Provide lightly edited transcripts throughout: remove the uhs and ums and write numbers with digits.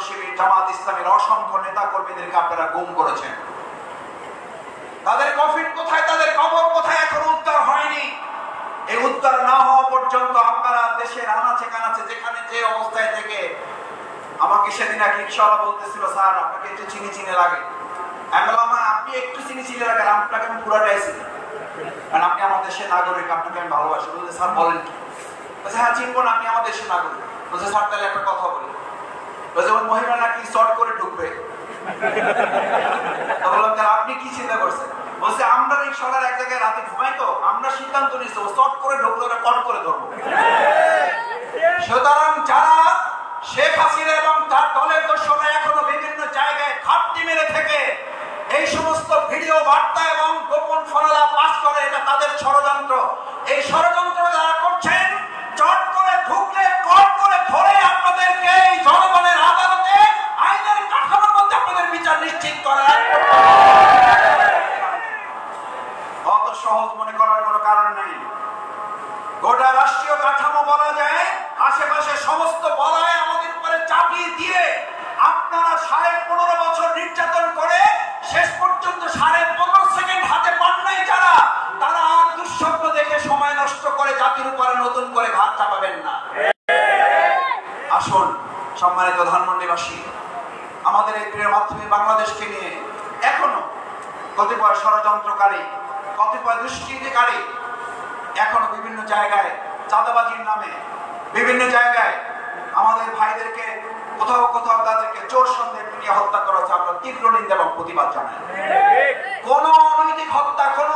শিবির জামাত ইসলামের অসংখ্য নেতা কর্মীদেরকে আপনারা গুম করেছেন। তাদের কফিন কোথায়, তাদের কবর কোথায় এখনো উদ্ধার হয়নি। এই উদ্ধার না হওয়া পর্যন্ত আপনারা দেশের আনাচে কানাচে যেখানে যে অবস্থায় থেকে, আমাকে সেদিন এক রিক্সাওয়ালা বলতেছিল, স্যার আপনাকে একটু চিনি চিনি লাগে। আমি বললাম আপনি একটু চিনি চিনি লাগে, আপনাকে আমি পুরাটাই চিনি, কারণ আপনি আমার দেশের নাগরিক, আপনাকে আমি ভালোবাসি। বলতে স্যার বলেন কি? বলছে হ্যাঁ চিনবো না, আপনি আমার দেশের নাগরিক। বলছে স্যার তাহলে একটা কথা বলি। বলছে ওই মহিলা নাকি শর্ট করে ঢুকবে। বললাম তাহলে আপনি কি চিন্তা করছেন? বলছে আমরা রিক্সাওয়ালার এক জায়গায় রাতে ঘুমাই, তো আমরা সিদ্ধান্ত নিচ্ছি ও শর্ট করে ঢুকলে ওরা কট করে ধরবো। সুতরাং যারা শেখ হাসিনা এবং তার দলের দোষরা এখনো বিভিন্ন জায়গায় ঘাপটি মেরে থেকে এই সমস্ত ভিডিও বার্তা এবং গোপন ফলালা পাস করে, এটা তাদের ষড়যন্ত্র। এই ষড়যন্ত্র যারা করছেন, চট করে ঢুকলে কট করে ধরে আপনাদেরকে এই জনগণের আদালতে আইনের কাঠামোর মধ্যে আপনাদের বিচার নিশ্চিত করার অত সহজ মনে করার কোনো কারণ নেই। গোটা রাষ্ট্রীয় কাঠামো বলা যায় আশেপাশে সমস্ত বলয় আমাদের উপরে চাপিয়ে দিয়ে আপনারা 15.5 বছর নির্যাতন করে শেষ পর্যন্ত 15.5 সেকেন্ড হাতে পান নাই যারা, তারা আর দুঃস্বপ্ন দেখে সময় নষ্ট করে জাতির উপরে নতুন করে ঘাত চাপাবেন না। আসুন সম্মানিত ধানমন্ডিবাসী, আমাদের এই প্রিয় মাতৃভূমি বাংলাদেশকে নিয়ে এখনো কতিপয় ষড়যন্ত্রকারী, কতিপয় দুষ্কৃতিকারী এখনো বিভিন্ন জায়গায় চাঁদাবাজির নামে বিভিন্ন জায়গায় আমাদের ভাইদেরকে কোথাও কোথাও তাদেরকে চোর সন্দেহে পিটিয়ে হত্যা করা হচ্ছে। আমরা তীব্র নিন্দা এবং প্রতিবাদ জানাই। কোন অনৈতিক হত্যা, কোন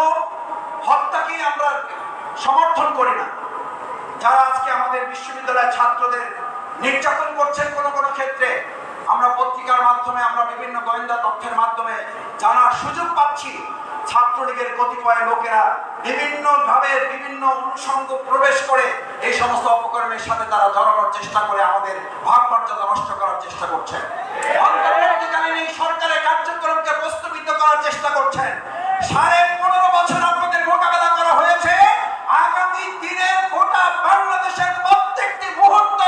হত্যাকেই আমরা সমর্থন করি না। যারা আজকে আমাদের বিশ্ববিদ্যালয়ের ছাত্রদের নির্যাতন করছেন কোন কোন ক্ষেত্রে, আমরা পত্রিকার মাধ্যমে, আমরা বিভিন্ন গোয়েন্দা তথ্যের মাধ্যমে জানার সুযোগ পাচ্ছি ছাত্রলীগের কতিপয় লোকেরা বিভিন্ন ভাবে বিভিন্ন অনুষঙ্গ প্রবেশ করে এই সমস্ত অপকর্মের সাথে তারা জড়ানোর চেষ্টা করে আমাদের ভাব মর্যাদা নষ্ট করার চেষ্টা করছেন। অন্তর্বর্তীকালীন এই সরকারের কার্যক্রমকে প্রস্তাবিত করার চেষ্টা করছেন। 15.5 বছর আপনাদের মোকাবেলা করা হয়েছে। আগামী দিনে গোটা বাংলাদেশের প্রত্যেকটি মুহূর্ত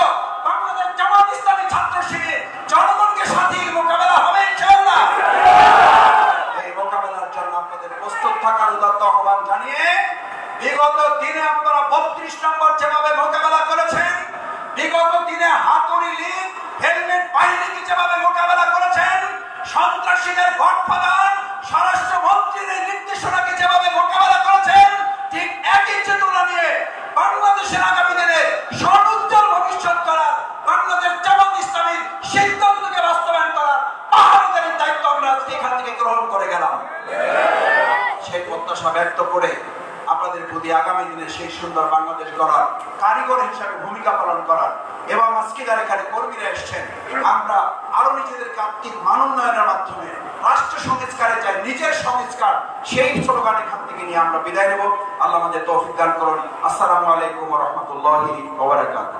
বাংলাদেশ জামাত ইসলামী ছাত্র শিবির জনগণকে সাথে মোকাবেলা হবে ইনশাআল্লাহ। এই মোকাবেলার জন্য আপনাদের প্রস্তুত থাকার উদাত্ত আহ্বান জানিয়ে, বিগত দিনে আপনারা 32 নম্বর যেভাবে মোকাবেলা করেছেন, বিগত দিনে হাতুড়ি লীগ, হেলমেট বাহিনীকে যেভাবে মোকাবেলা করেছেন, সন্ত্রাসীদের গডফাদার স্বরাষ্ট্রমন্ত্রীর নির্দেশনাকে যেভাবে মোকাবেলা করেছেন, ঠিক একই চেতনা নিয়ে বাংলাদেশের আগামী দিনে সর্বোজ্জ্বল ভবিষ্যৎ করার, বাংলাদেশ জামাত ইসলামীর সিদ্ধান্তকে বাস্তবায়ন করার পাহাড়ের দায়িত্ব আমরা আজকে এখান থেকে গ্রহণ করে গেলাম। সেই প্রত্যাশা ব্যক্ত করে আপনাদের প্রতি আগামী দিনে সেই সুন্দর বাংলাদেশ গড়ার কারিগর হিসাবে ভূমিকা পালন করার, এবং আজকে যারা এখানে কর্মীরা এসছেন, আমরা আরো নিজেদেরকে আত্মিক মান উন্নয়নের মাধ্যমে রাষ্ট্র সংস্কারে যাই, নিজের সংস্কার, সেই স্লোগান এখান থেকে নিয়ে আমরা বিদায় নেব। আল্লাহ আমাদের তৌফিক দান করুন। আসসালামু আলাইকুম ওয়া রাহমাতুল্লাহি ওয়া বারাকাতুহু।